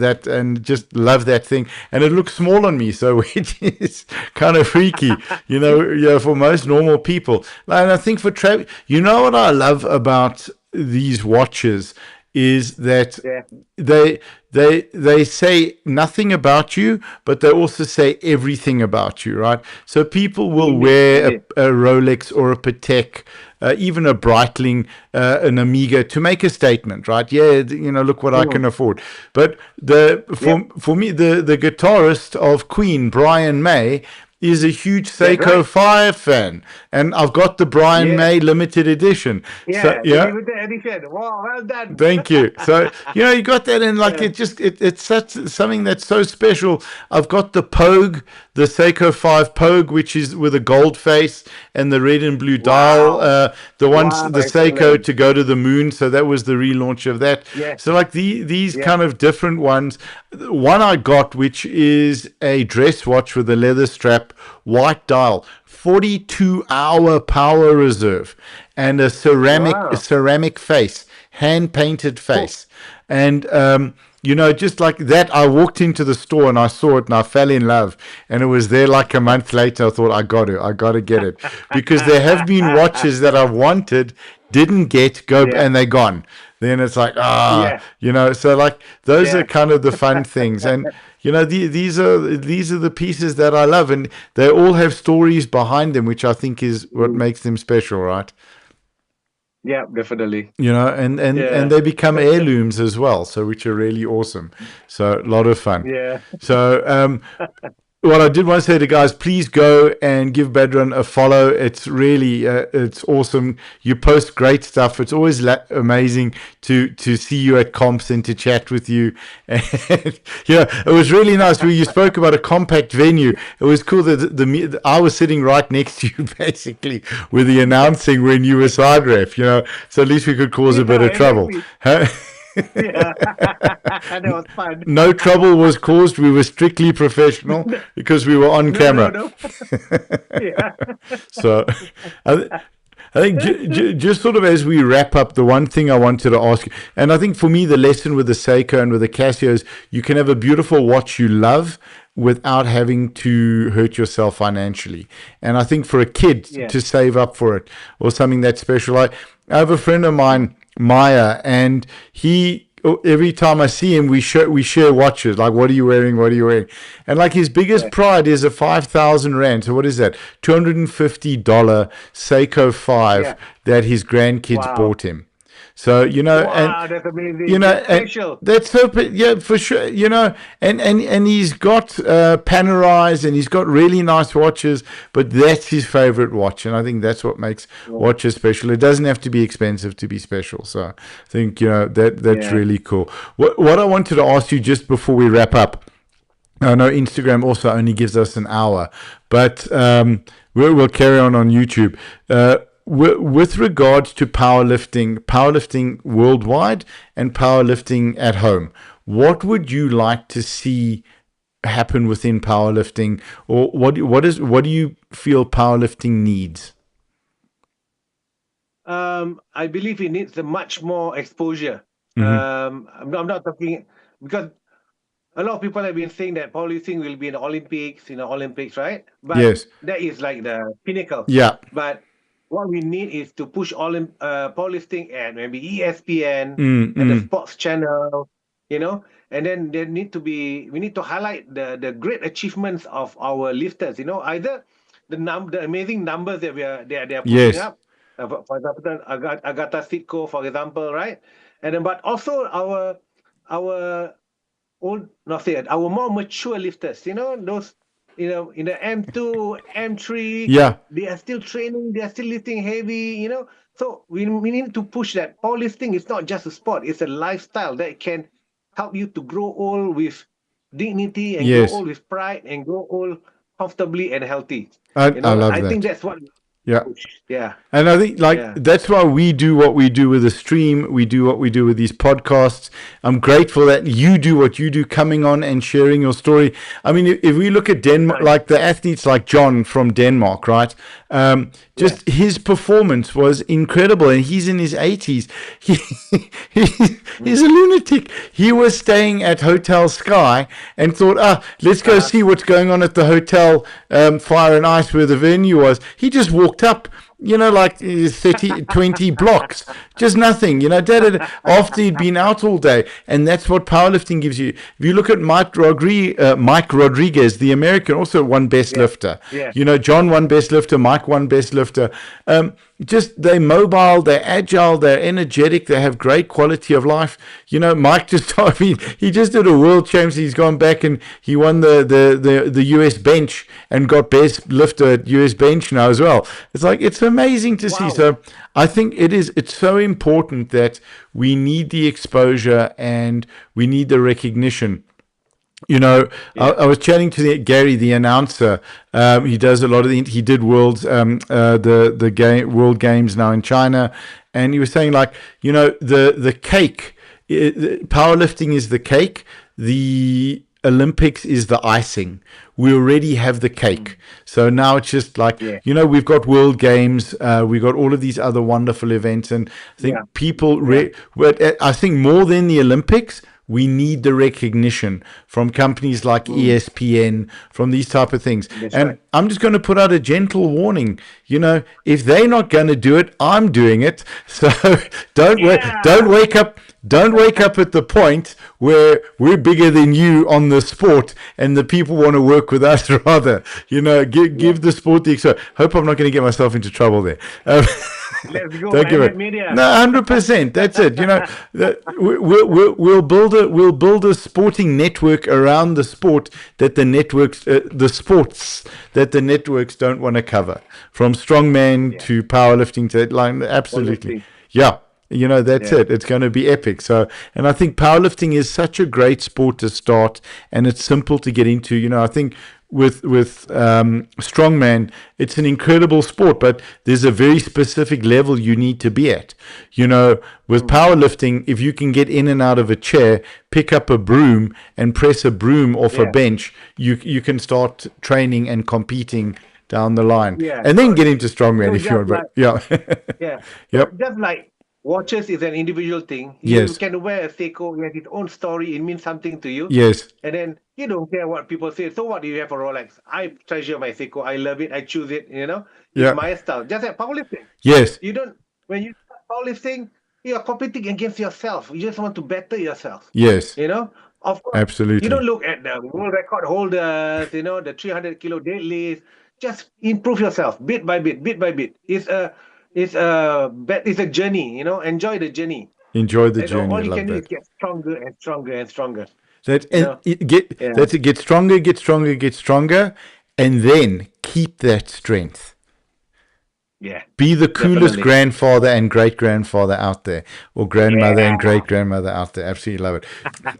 that and just love that thing, and it looks small on me, so which is kind of freaky, for most normal people. And I think for travel, what I love about these watches is that Yeah. they say nothing about you, but they also say everything about you, right? So people will Indeed, wear indeed. a Rolex or a Patek, even a Breitling, an Amiga to make a statement, right? Yeah, look what I Mm. can afford. But the Yep, for me, the guitarist of Queen, Brian May, is a huge that's Seiko right. 5 fan, and I've got the Brian Yeah, May limited edition. So yeah. The yeah, limited edition. Wow, well done. thank you. So you got that, and like Yeah. it's such something that's so special. I've got the Pogue, the Seiko 5 Pogue, which is with a gold face and the red and blue dial. Wow. The ones Wow, the Seiko excellent. to go to the moon. So that was the relaunch of that. Yeah, So like these yeah. kind of different ones. One I got, which is a dress watch with a leather strap, white dial. 42-hour power reserve and a Wow. ceramic face, hand painted Oh, face. And just like that, I walked into the store and I saw it and I fell in love. And it was there like a month later. I thought, I got to get it, because there have been watches that I've wanted, didn't get, go, yeah, and they're gone. Then it's like, yeah, so like those are yeah. kind of the fun things. And these are the pieces that I love, and they all have stories behind them, which I think is what Mm. makes them special, right? Yeah, definitely. And Yeah, they become heirlooms as well, so which are really awesome. So a lot of fun. yeah. So what I did want to say to guys, please go and give Badrun a follow. It's really it's awesome. You post great stuff. It's always amazing to see you at comps and to chat with you. And it was really nice. You spoke about a compact venue. It was cool that I was sitting right next to you basically with the announcing when you were side ref. So at least we could cause a bit Yeah, of trouble. exactly. Huh? Yeah. That was fun. No trouble was caused. We were strictly professional because we were on No, no, camera. no. Yeah. So I, I think just sort of as we wrap up, the one thing I wanted to ask you, and I think for me, the lesson with the Seiko and with the Casio is you can have a beautiful watch you love without having to hurt yourself financially. And I think for a kid Yeah. to save up for it or something that's special, I have a friend of mine, Maya, and every time I see him, we share watches. Like, what are you wearing? What are you wearing? And like his biggest Yeah. pride is a 5,000 rand. So what is that? $250 Seiko 5 Yeah. that his grandkids Wow. bought him. So and Wow, that's amazing. That's and special. that's so yeah, for sure. And he's got Panerais and he's got really nice watches, but that's his favorite watch, and I think that's what makes watches special. It doesn't have to be expensive to be special. So I think that's Yeah. really cool. What I wanted to ask you just before we wrap up. I know Instagram also only gives us an hour, but we'll carry on YouTube. with regards to powerlifting worldwide and powerlifting at home, what would you like to see happen within powerlifting, or what do you feel powerlifting needs? I believe it needs a much more exposure. Hmm. I'm not talking because a lot of people have been saying that powerlifting will be in the Olympics, right? But Yes. that is like the pinnacle. Yeah. But what we need is to push powerlifting at maybe ESPN and the Mm-mm. sports channel, and then we need to highlight the great achievements of our lifters, either the amazing numbers that they are putting Yes. up, for example, Agatha Sitko, for example, right? And then, but also our old, not say it, our more mature lifters, those, in the M2, M3, Yeah. they are still training, they are still lifting heavy, So we need to push that. Powerlifting is not just a sport, it's a lifestyle that can help you to grow old with dignity and grow Yes. old with pride and grow old comfortably and healthy. I love I think that. that's what we Yeah. push. Yeah, And I think like yeah, that's why we do what we do with the stream. We do what we do with these podcasts. I'm grateful that you do what you do, coming on and sharing your story. I mean, if we look at that's Denmark, right. like the athletes like John from Denmark, right? Yes. Just his performance was incredible, and he's in his 80s. He, Mm. he's a lunatic. He was staying at Hotel Sky and thought, let's go Uh-huh. see what's going on at the hotel, Fire and Ice, where the venue was. He just walked up, like 30, 20 blocks, just nothing, after he'd been out all day. And that's what powerlifting gives you. If you look at Mike Rodriguez, the American, also won best Yes. lifter. Yes. John won best lifter, Mike won best lifter. Just they're mobile, they're agile, they're energetic, they have great quality of life. Mike just, I mean, he just did a world champs. He's gone back and he won the US bench and got best lifter at US bench now as well. It's like, it's amazing to see. Wow. So I think it's so important that we need the exposure and we need the recognition. Yeah. I was chatting to Gary, the announcer. He does a lot of he did World Games now in China, and he was saying, like, the cake, powerlifting is the cake, the Olympics is the icing. We already have the cake, so now it's just like, Yeah. we've got World Games, we've got all of these other wonderful events, and I Yeah. think people, Yeah. but I think more than the Olympics, we need the recognition from companies like ESPN, from these type of things. That's And right. I'm just going to put out a gentle warning. If they're not going to do it, I'm doing it. So don't Yeah. wake up. Don't wake up at the point where we're bigger than you on the sport and the people want to work with us. Rather, Yeah. give the sport the extra. Hope I'm not going to get myself into trouble there. Let's go, Don't give Mohamad it. Media. No, 100%. That's it. We'll build a sporting network around the sport that the sports that the networks don't want to cover, from strongman Yeah. to powerlifting to line. Absolutely, Powerlifting. yeah. That's Yeah. it. It's going to be epic. So, and I think powerlifting is such a great sport to start, and it's simple to get into. I think with strongman, it's an incredible sport, but there's a very specific level you need to be at. With powerlifting, if you can get in and out of a chair, pick up a broom and press a broom off a Yeah. bench, you can start training and competing down the line, Yeah. and then get into strongman if you Just want. like, But yeah, yeah. So yep, just like watches is an individual thing. You yes, can wear a Seiko, it has its own story, it means something to you. yes, And then you don't care what people say. So what do you have a Rolex? I treasure my Seiko. I love it. I choose it. It's yeah, my style. Just like powerlifting. yes, You don't, when you start powerlifting, you're competing against yourself. You just want to better yourself. yes, Of course, you don't absolutely. look at the world record holders, the 300 kilo deadlifts. Just improve yourself bit by bit, bit by bit. It's a journey. Enjoy the journey. Enjoy the And all journey. I you love can do is that. get stronger and stronger and stronger. That You and know, it get yeah, that's it. Get stronger, get stronger, get stronger, and then keep that strength. Yeah, Be the coolest definitely. grandfather and great grandfather out there, or grandmother and Yeah. great grandmother out there. Absolutely love it.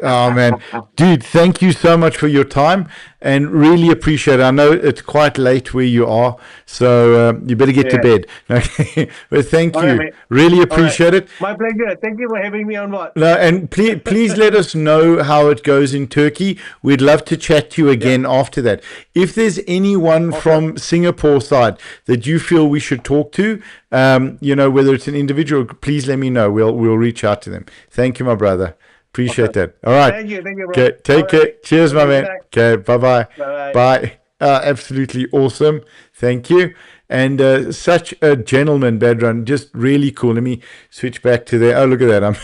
Oh man, dude, thank you so much for your time and really appreciate it. I know it's quite late where you are, so you better get to Yeah. bed. Okay, but thank All right, you. mate. Really All right. appreciate it. My pleasure. Thank you for having me on board. No, and please let us know how it goes in Turkey. We'd love to chat to you Yeah. again after that. If there's anyone Awesome. from Singapore side that you feel we should talk to, whether it's an individual, please let me know. We'll reach out to them. Thank you, my brother. Appreciate Awesome. that. All right. Thank you. Thank you, bro. Okay. All Take care. right. Cheers, my Okay. Good man. night. Okay. Bye-bye. Bye. Bye. Absolutely awesome. Thank you. And such a gentleman, Badrun. Just really cool. Let me switch back to there. Oh, look at that. I'm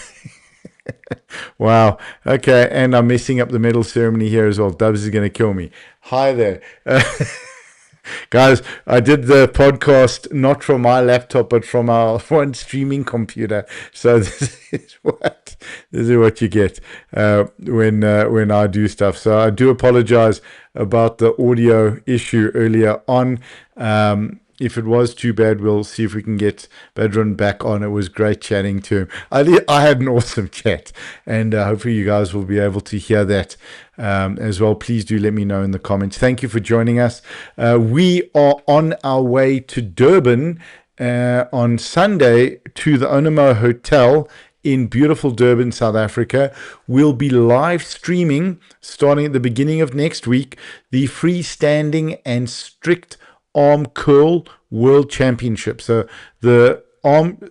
wow. Okay. And I'm messing up the medal ceremony here as well. Dubs is going to kill me. Hi there. Guys, I did the podcast not from my laptop, but from our one streaming computer. So this is what you get when I do stuff. So I do apologize about the audio issue earlier on. If it was too bad, we'll see if we can get Badrun back on. It was great chatting to him. I had an awesome chat, and hopefully you guys will be able to hear that as well. Please do let me know in the comments. Thank you for joining us. We are on our way to Durban on Sunday to the Onamo Hotel in beautiful Durban, South Africa. We'll be live streaming starting at the beginning of next week the freestanding and strict arm curl world championship. So the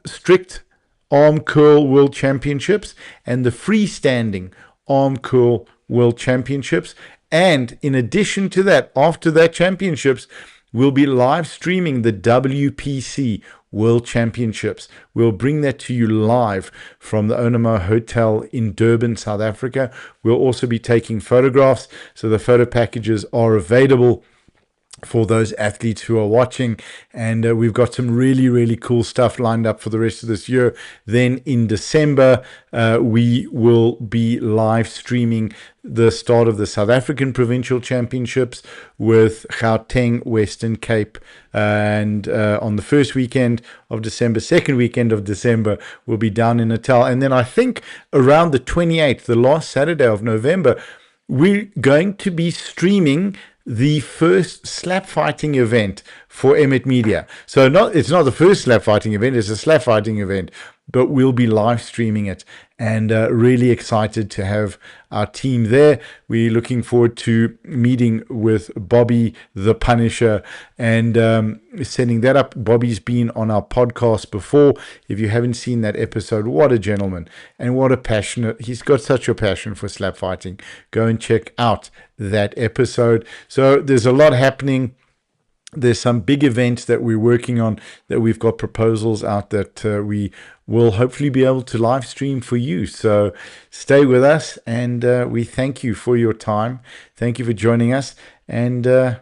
strict arm curl world championships and the freestanding arm curl world championships. And in addition to that, after that championships, we'll be live streaming the WPC World Championships. We'll bring that to you live from the Onamo Hotel in Durban, South Africa. We'll also be taking photographs, so the photo packages are available for those athletes who are watching, and we've got some really, really cool stuff lined up for the rest of this year. Then in December, we will be live streaming the start of the South African Provincial Championships with Gauteng, Western Cape, and on the first weekend of December, second weekend of December, we'll be down in Natal. And then I think around the 28th, the last Saturday of November, we're going to be streaming the first slap fighting event for Emmet Media. So it's not the first slap fighting event, it's a slap fighting event, but we'll be live streaming it, and really excited to have our team there. We're looking forward to meeting with Bobby the Punisher and setting that up. Bobby's been on our podcast before. If you haven't seen that episode, what a gentleman and what a passionate, he's got such a passion for slap fighting. Go and check out that episode. So there's a lot happening. There's some big events that we're working on, that we've got proposals out that we will hopefully be able to live stream for you. So stay with us, and we thank you for your time. Thank you for joining us. And there's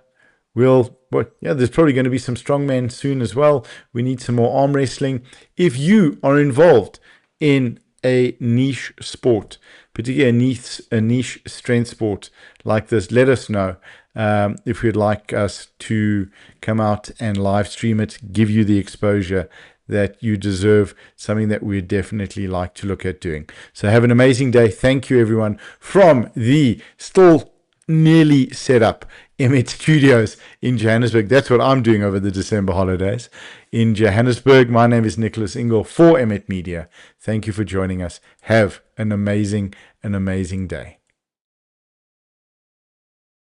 probably going to be some strongman soon as well. We need some more arm wrestling. If you are involved in a niche sport, particularly a niche strength sport like this, let us know. If you'd like us to come out and live stream it, give you the exposure that you deserve, something that we'd definitely like to look at doing. So have an amazing day. Thank you, everyone, from the still nearly set up Emmet Studios in Johannesburg. That's what I'm doing over the December holidays in Johannesburg. My name is Nicholas Ingle for Emmet Media. Thank you for joining us. Have an amazing day.